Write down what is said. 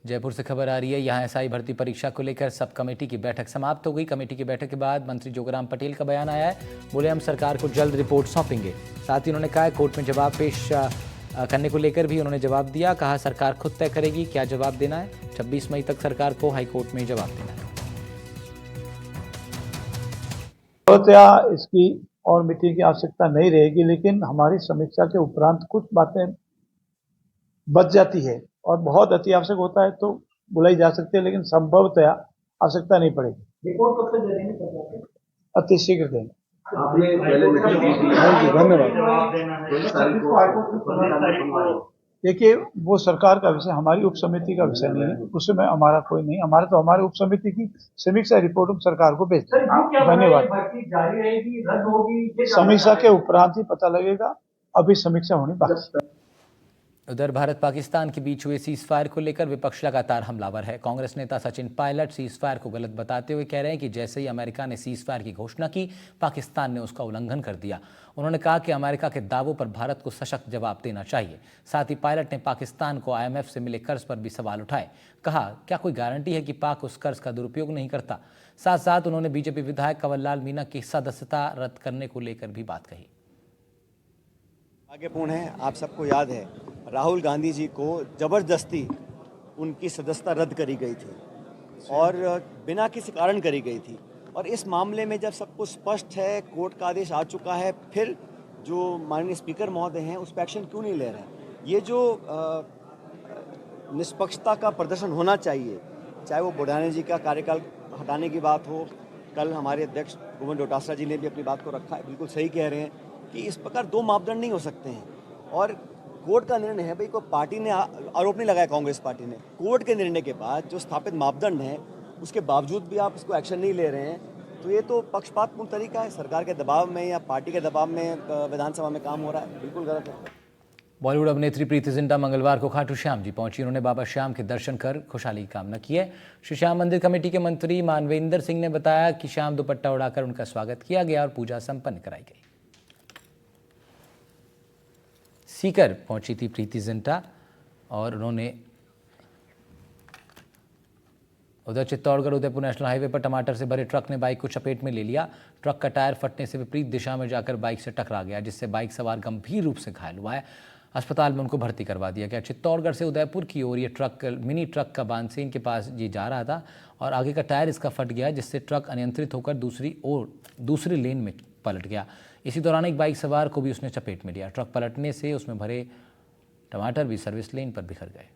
जयपुर से खबर आ रही है, यहाँ एसआई भर्ती परीक्षा को लेकर सब कमेटी की बैठक समाप्त हो गई। कमेटी की बैठक के बाद मंत्री जोगराम पटेल का बयान आया है। बोले हम सरकार को जल्द रिपोर्ट सौंपेंगे। साथ ही उन्होंने कहा कोर्ट में जवाब पेश करने को लेकर भी उन्होंने जवाब दिया। कहा सरकार खुद तय करेगी क्या जवाब देना है। 26 मई तक सरकार को हाईकोर्ट में जवाब देना है। इसकी और मीटिंग की आवश्यकता नहीं रहेगी, लेकिन हमारी समीक्षा के उपरांत कुछ बातें बच जाती है और बहुत अति आवश्यक होता है तो बुलाई जा सकती है, लेकिन संभवतया आवश्यकता नहीं पड़ेगी। रिपोर्ट कब तक दे देंगे? अति शीघ्र देंगे। आपने पहले मीटिंग की थी। हाँ जी, धन्यवाद। देखिए, वो सरकार का विषय, हमारी उप समिति का विषय नहीं है, उसमें हमारा कोई नहीं। हमारे तो हमारे उप समिति की समीक्षा रिपोर्ट हम सरकार को भेज देंगे। धन्यवाद। जारी रहेगी, रद्द होगी, समीक्षा के उपरांत ही पता लगेगा, अभी समीक्षा होनी बाकी है। उधर भारत पाकिस्तान के बीच हुए सीज फायर को लेकर विपक्ष लगातार हमलावर है। कांग्रेस नेता सचिन पायलट सीज फायर को गलत बताते हुए कह रहे हैं कि जैसे ही अमेरिका ने सीज फायर की घोषणा की, पाकिस्तान ने उसका उल्लंघन कर दिया। उन्होंने कहा कि अमेरिका के दावों पर भारत को सशक्त जवाब देना चाहिए। साथ ही पायलट ने पाकिस्तान को IMF से मिले कर्ज पर भी सवाल उठाए। कहा क्या कोई गारंटी है कि पाक उस कर्ज का दुरुपयोग नहीं करता। साथ साथ उन्होंने बीजेपी विधायक कंवर लाल मीणा की सदस्यता रद्द करने को लेकर भी बात कही। भाग्यपूर्ण है, आप सबको याद है राहुल गांधी जी को जबरदस्ती उनकी सदस्यता रद्द करी गई थी और बिना किसी कारण करी गई थी। और इस मामले में जब सब कुछ स्पष्ट है, कोर्ट का आदेश आ चुका है, फिर जो माननीय स्पीकर महोदय हैं उस पर एक्शन क्यों नहीं ले रहे हैं। ये जो निष्पक्षता का प्रदर्शन होना चाहिए, चाहे वो बुढ़ाने जी का कार्यकाल हटाने की बात हो, कल हमारे अध्यक्ष गोविंद डोटासरा जी ने भी अपनी बात को रखा है, बिल्कुल सही कह रहे हैं कि इस प्रकार दो मापदंड नहीं हो सकते हैं। और कोर्ट का निर्णय है, भाई कोई पार्टी ने आरोप नहीं लगाया, कांग्रेस पार्टी ने। कोर्ट के निर्णय के बाद जो स्थापित मापदंड है उसके बावजूद भी आप इसको एक्शन नहीं ले रहे हैं, तो ये तो पक्षपातपूर्ण तरीका है। सरकार के दबाव में या पार्टी के दबाव में विधानसभा में काम हो रहा है, बिल्कुल गलत है। बॉलीवुड अभिनेत्री प्रीति जिंटा मंगलवार को खाटू श्याम जी पहुंची। उन्होंने बाबा श्याम के दर्शन कर खुशहाली की कामना की है। श्री श्याम मंदिर कमेटी के मंत्री मानवेंद्र सिंह ने बताया कि श्याम दुपट्टा उड़ाकर उनका स्वागत किया गया और पूजा संपन्न कराई गई। सीकर पहुंची थी प्रीति जिंटा और उन्होंने उधर चित्तौड़गढ़ उदयपुर नेशनल हाईवे पर टमाटर से भरे ट्रक ने बाइक को चपेट में ले लिया। ट्रक का टायर फटने से विपरीत दिशा में जाकर बाइक से टकरा गया, जिससे बाइक सवार गंभीर रूप से घायल हुआ है। अस्पताल में उनको भर्ती करवा दिया गया। चित्तौड़गढ़ से उदयपुर की ओर ये ट्रक मिनी ट्रक का बानसेन के पास ये जा रहा था और आगे का टायर इसका फट गया, जिससे ट्रक अनियंत्रित होकर दूसरी लेन में पलट गया। इसी दौरान एक बाइक सवार को भी उसने चपेट में लिया। ट्रक पलटने से उसमें भरे टमाटर भी सर्विस लेन पर बिखर गए।